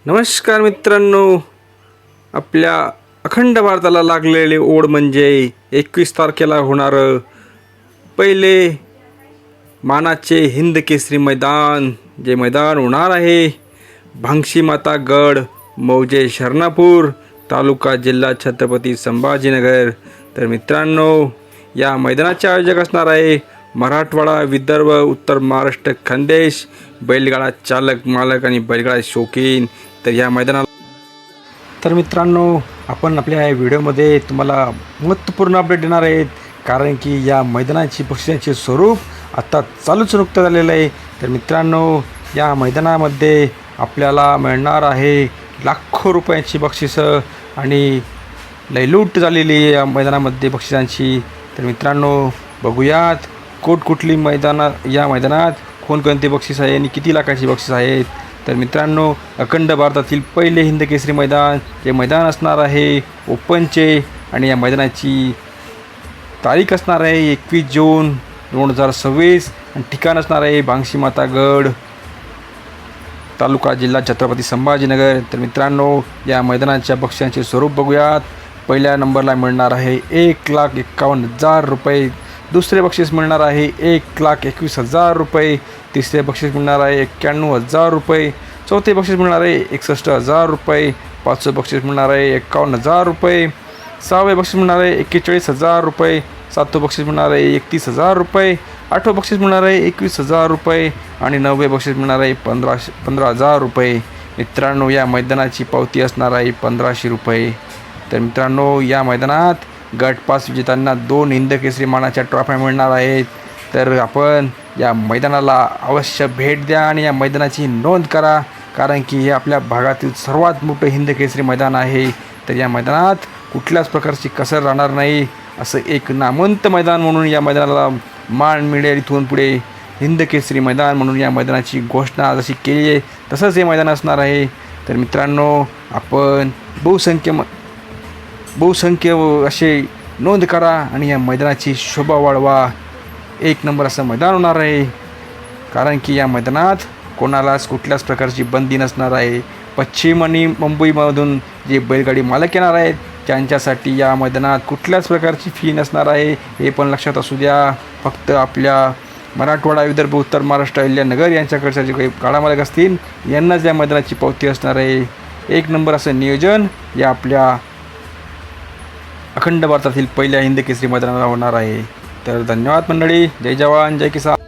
नमस्कार मित्रांनो, आपल्या अखंड भारताला लागलेले ओढ म्हणजे 21 तारखेला होणारं पहिले मानाचे हिंद केसरी मैदान. जे मैदान होणार आहे भांगशी माता गड, मौजे शरणापूर, तालुका जिल्हा छत्रपती संभाजीनगर. तर मित्रांनो, या मैदानाचे आयोजक असणार आहे मराठवाडा, विदर्भ, उत्तर महाराष्ट्र, खानदेश, बैलगाडा चालक, मालक आणि बैलगाडा शौकीन. तर मित्रांनो, आपण आपल्या या व्हिडिओमध्ये तुम्हाला महत्त्वपूर्ण अपडेट देणार आहेत, कारण की या मैदानाची बक्षिसाचे स्वरूप आता नुकतं झालेलं आहे. तर मित्रांनो, या मैदानामध्ये आपल्याला मिळणार आहे लाखो रुपयांची बक्षिसं आणि लयलूट झालेली आहे या मैदानामध्ये बक्षिसांची. तर मित्रांनो, बघूयात कुठली या मैदानात कोणकोणते बक्षीस आहे आणि किती लाखाची बक्षीस आहेत. तर मित्रांनो, अखंड भारतातील पहिले हिंद केसरी मैदान, जे मैदान असणार आहे ओपनचे, आणि या मैदानाची तारीख असणार आहे 21 जून 2026 आणि ठिकाण असणार आहे भांगशी माता गड, तालुका जिल्हा छत्रपती संभाजीनगर. तर मित्रांनो, या मैदानाच्या बक्षिसांचे स्वरूप बघूयात. पहिल्या नंबरला मिळणार आहे 1,51,000 रुपये, दुसरे बक्षीस मिळणार आहे 1,21,000 रुपये, तिसरे बक्षीस मिळणार आहे 91,000 रुपये, चौथे बक्षीस मिळणार आहे 61,000 रुपये, पाचवे बक्षीस मिळणार आहे 51,000 रुपये, सहावे बक्षीस मिळणार आहे 41,000 रुपये, सातवे बक्षीस मिळणार आहे 31,000 रुपये, आठवे बक्षीस मिळणार आहे 21,000 रुपये आणि नववे बक्षीस मिळणार आहे 15,000 रुपये. मित्रांनो, या मैदानाची पावती असणार आहे 1,500 रुपये. तर मित्रांनो, या मैदानात गट पास विजेत्यांना 2 हिंद केसरी मानाच्या ट्रॉफ्या मिळणार आहेत. तर आपण या मैदानाला अवश्य भेट द्या आणि या मैदानाची नोंद करा, कारण की हे आपल्या भागातील सर्वात मोठं हिंद केसरी मैदान आहे. तर या मैदानात कुठल्याच प्रकारची कसर राहणार नाही, असं एक नामवंत मैदान म्हणून या मैदानाला मान मिळेल. इथून पुढे हिंद केसरी मैदान म्हणून या मैदानाची घोषणा जशी केली आहे तसंच हे मैदान असणार आहे. तर मित्रांनो, आपण बहुसंख्य असे नोंद करा आणि या मैदानाची शोभा वाढवा. एक नंबर असं मैदान होणार आहे, कारण की या मैदानात कोणालाच कुठल्याच प्रकारची बंदी नसणार आहे. पश्चिम आणि मुंबईमधून जे बैलगाडी मालक येणार आहेत त्यांच्यासाठी या मैदानात कुठल्याच प्रकारची फी नसणार आहे, हे पण लक्षात असू द्या. फक्त आपल्या मराठवाडा, विदर्भ, उत्तर महाराष्ट्र, अहिल्यानगर यांच्याकडच्या जे काही गाडा मालक असतील यांनाच या मैदानाची पावती असणार आहे. एक नंबर असं नियोजन या आपल्या अखंड भारतातील पहिल्या हिंद केसरी मैदानाला होणार आहे. तर धन्यवाद मंडळी. जय जवान, जय किसान.